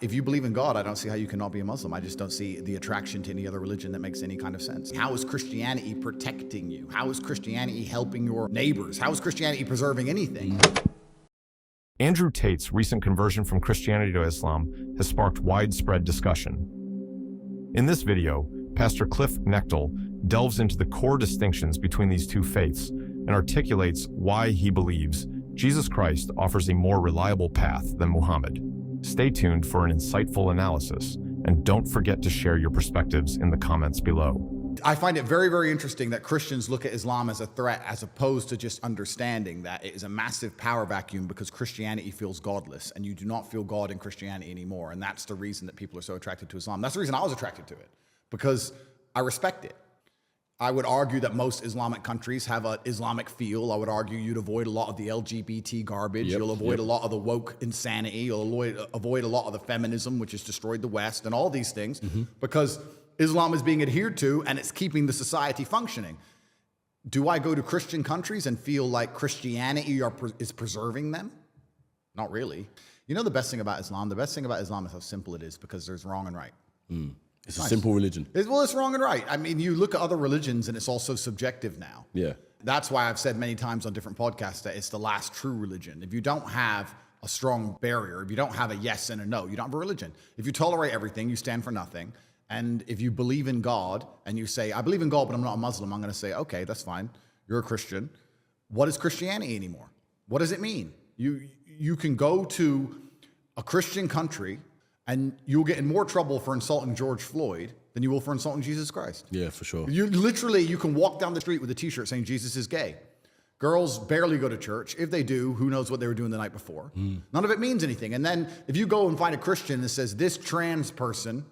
If you believe in God, I don't see how you cannot be a Muslim. I just don't see the attraction to any other religion that makes any kind of sense. How is Christianity protecting you? How is Christianity helping your neighbors? How is Christianity preserving anything? Andrew Tate's recent conversion from Christianity to Islam has sparked widespread discussion. In this video, Pastor Cliffe Knechtle delves into the core distinctions between these two faiths and articulates why he believes Jesus Christ offers a more reliable path than Muhammad. Stay tuned for an insightful analysis, and don't forget to share your perspectives in the comments below. I find it very, very interesting that Christians look at Islam as a threat as opposed to just understanding that it is a massive power vacuum because Christianity feels godless and you do not feel God in Christianity anymore. And that's the reason that people are so attracted to Islam. That's the reason I was attracted to it, because I respect it. I would argue that most Islamic countries have an Islamic feel. I would argue you'd avoid a lot of the LGBT garbage. You'll avoid a lot of the woke insanity. You'll avoid a lot of the feminism, which has destroyed the West, and all these things, because Islam is being adhered to and it's keeping the society functioning. Do I go to Christian countries and feel like Christianity is preserving them? Not really. You know the best thing about Islam? The best thing about Islam is how simple it is, because there's wrong and right. It's a simple religion. Well, it's wrong and right. I mean, you look at other religions and it's also subjective now. Yeah. That's why I've said many times on different podcasts that it's the last true religion. If you don't have a strong barrier, if you don't have a yes and a no, you don't have a religion. If you tolerate everything, you stand for nothing. And if you believe in God and you say, I believe in God, but I'm not a Muslim, I'm going to say, okay, that's fine. You're a Christian. What is Christianity anymore? What does it mean? You can go to a Christian country and you'll get in more trouble for insulting George Floyd than you will for insulting Jesus Christ. Yeah, for sure. You can walk down the street with a t-shirt saying Jesus is gay. Girls barely go to church. If they do, who knows what they were doing the night before. None of it means anything. And then if you go and find a Christian that says this trans person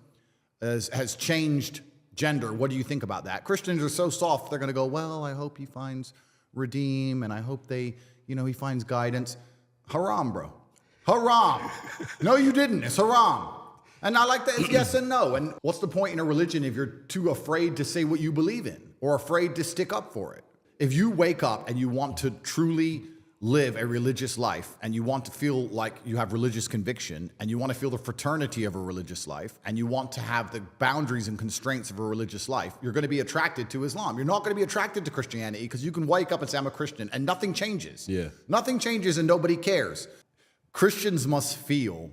has changed gender, what do you think about that? Christians are so soft, they're going to go, well, I hope he finds redeem, and I hope he finds guidance. Haram, bro. Haram. No, you didn't. It's haram. And I like that it's yes and no. And what's the point in a religion if you're too afraid to say what you believe in or afraid to stick up for it? If you wake up and you want to truly live a religious life and you want to feel like you have religious conviction and you want to feel the fraternity of a religious life and you want to have the boundaries and constraints of a religious life, you're going to be attracted to Islam. You're not going to be attracted to Christianity because you can wake up and say, I'm a Christian, and nothing changes. Yeah. Nothing changes and nobody cares. Christians must feel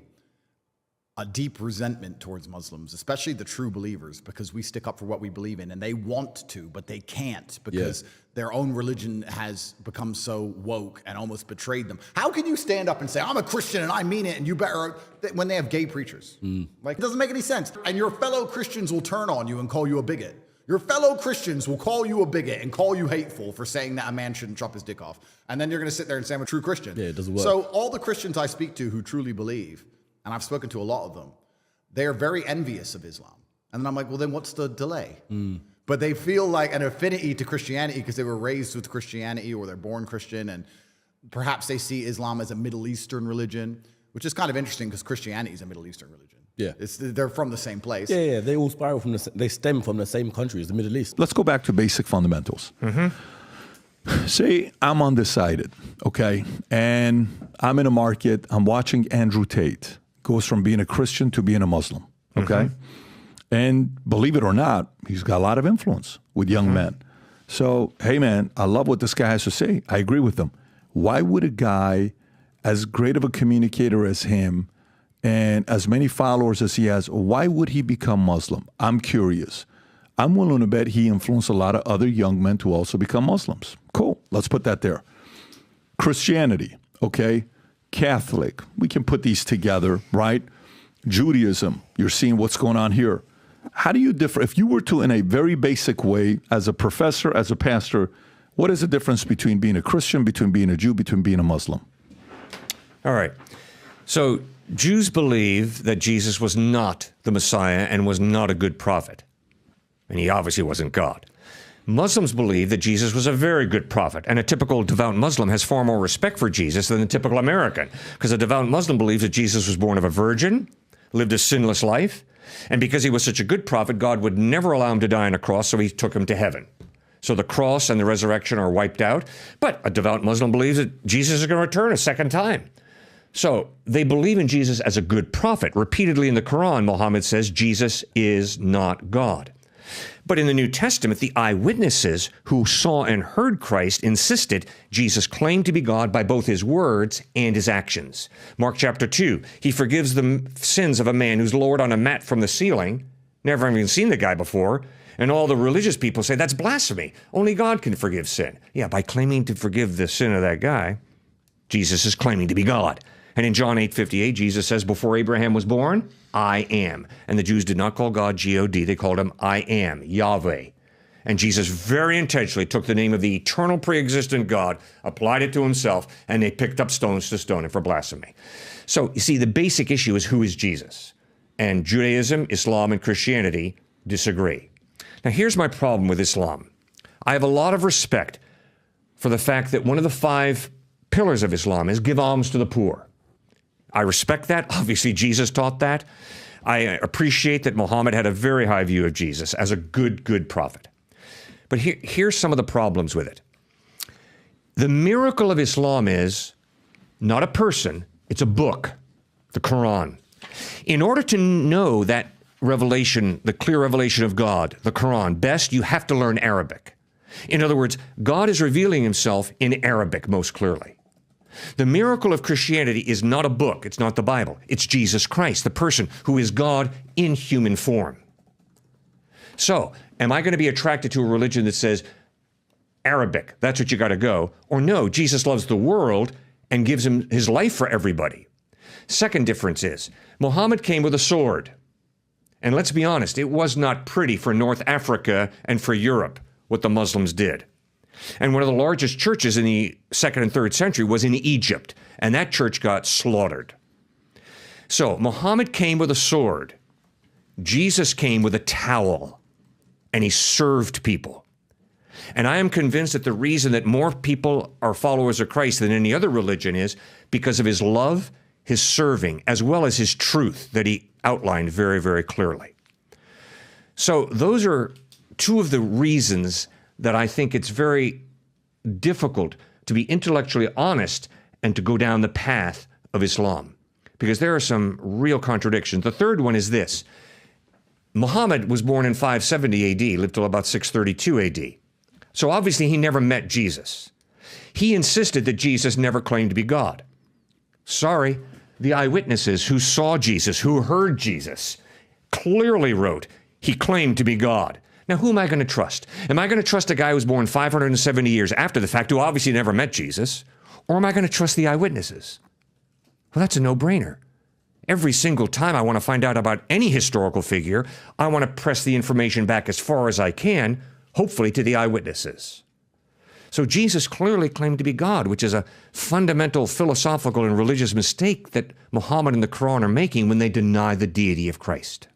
a deep resentment towards Muslims, especially the true believers, because we stick up for what we believe in, and they want to, but they can't because their own religion has become so woke and almost betrayed them. How can you stand up and say, I'm a Christian and I mean it, and you better, when they have gay preachers? Like, it doesn't make any sense. And your fellow Christians will turn on you and call you a bigot. Your fellow Christians will call you a bigot and call you hateful for saying that a man shouldn't chop his dick off. And then you're going to sit there and say, I'm a true Christian. Yeah, it doesn't work. So all the Christians I speak to who truly believe, and I've spoken to a lot of them, they are very envious of Islam. And then I'm like, well, then what's the delay? But they feel like an affinity to Christianity because they were raised with Christianity or they're born Christian. And perhaps they see Islam as a Middle Eastern religion, which is kind of interesting because Christianity is a Middle Eastern religion. Yeah. They're from the same place. Yeah, they all spiral they stem from the same country as the Middle East. Let's go back to basic fundamentals. Say I'm undecided, okay? And I'm in a market, I'm watching Andrew Tate. Goes from being a Christian to being a Muslim, okay? And believe it or not, he's got a lot of influence with young men. So, hey man, I love what this guy has to say. I agree with him. Why would a guy as great of a communicator as him and as many followers as he has, why would he become Muslim? I'm curious. I'm willing to bet he influenced a lot of other young men to also become Muslims. Cool, let's put that there. Christianity, okay? Catholic, we can put these together, right? Judaism, you're seeing what's going on here. How do you differ? If you were to, in a very basic way, as a professor, as a pastor, what is the difference between being a Christian, between being a Jew, between being a Muslim? All right. So Jews believe that Jesus was not the Messiah and was not a good prophet. And he obviously wasn't God. Muslims believe that Jesus was a very good prophet, and a typical devout Muslim has far more respect for Jesus than the typical American, because a devout Muslim believes that Jesus was born of a virgin, lived a sinless life, and because he was such a good prophet, God would never allow him to die on a cross, so he took him to heaven. So the cross and the resurrection are wiped out, but a devout Muslim believes that Jesus is going to return a second time. So they believe in Jesus as a good prophet. Repeatedly in the Quran, Muhammad says Jesus is not God. But in the New Testament, the eyewitnesses who saw and heard Christ insisted Jesus claimed to be God by both his words and his actions. Mark chapter 2, he forgives the sins of a man who's lowered on a mat from the ceiling, never even seen the guy before, and all the religious people say, that's blasphemy. Only God can forgive sin. Yeah, by claiming to forgive the sin of that guy, Jesus is claiming to be God. And in John 8:58, Jesus says, before Abraham was born, I am. And the Jews did not call God G-O-D. They called him I am, Yahweh. And Jesus very intentionally took the name of the eternal pre-existent God, applied it to himself, and they picked up stones to stone him for blasphemy. So you see, the basic issue is who is Jesus? And Judaism, Islam, and Christianity disagree. Now here's my problem with Islam. I have a lot of respect for the fact that one of the 5 pillars of Islam is give alms to the poor. I respect that. Obviously, Jesus taught that. I appreciate that Muhammad had a very high view of Jesus as a good prophet. But here's some of the problems with it. The miracle of Islam is not a person, it's a book, the Quran. In order to know that revelation, the clear revelation of God, the Quran, best, you have to learn Arabic. In other words, God is revealing himself in Arabic most clearly. The miracle of Christianity is not a book, it's not the Bible, it's Jesus Christ, the person who is God in human form. So, am I going to be attracted to a religion that says, Arabic, that's what you got to go? Or no, Jesus loves the world and gives him his life for everybody. Second difference is, Muhammad came with a sword. And let's be honest, it was not pretty for North Africa and for Europe, what the Muslims did. And one of the largest churches in the 2nd and 3rd century was in Egypt, and that church got slaughtered. So Muhammad came with a sword. Jesus came with a towel, and he served people. And I am convinced that the reason that more people are followers of Christ than any other religion is because of his love, his serving, as well as his truth that he outlined very, very clearly. So those are 2 of the reasons that I think it's very difficult to be intellectually honest and to go down the path of Islam, because there are some real contradictions. The third one is this. Muhammad was born in 570 AD, lived till about 632 AD. So obviously he never met Jesus. He insisted that Jesus never claimed to be God. Sorry, the eyewitnesses who saw Jesus, who heard Jesus, clearly wrote he claimed to be God. Now, who am I going to trust? Am I going to trust a guy who was born 570 years after the fact, who obviously never met Jesus? Or am I going to trust the eyewitnesses? Well, that's a no-brainer. Every single time I want to find out about any historical figure, I want to press the information back as far as I can, hopefully to the eyewitnesses. So Jesus clearly claimed to be God, which is a fundamental philosophical and religious mistake that Muhammad and the Quran are making when they deny the deity of Christ.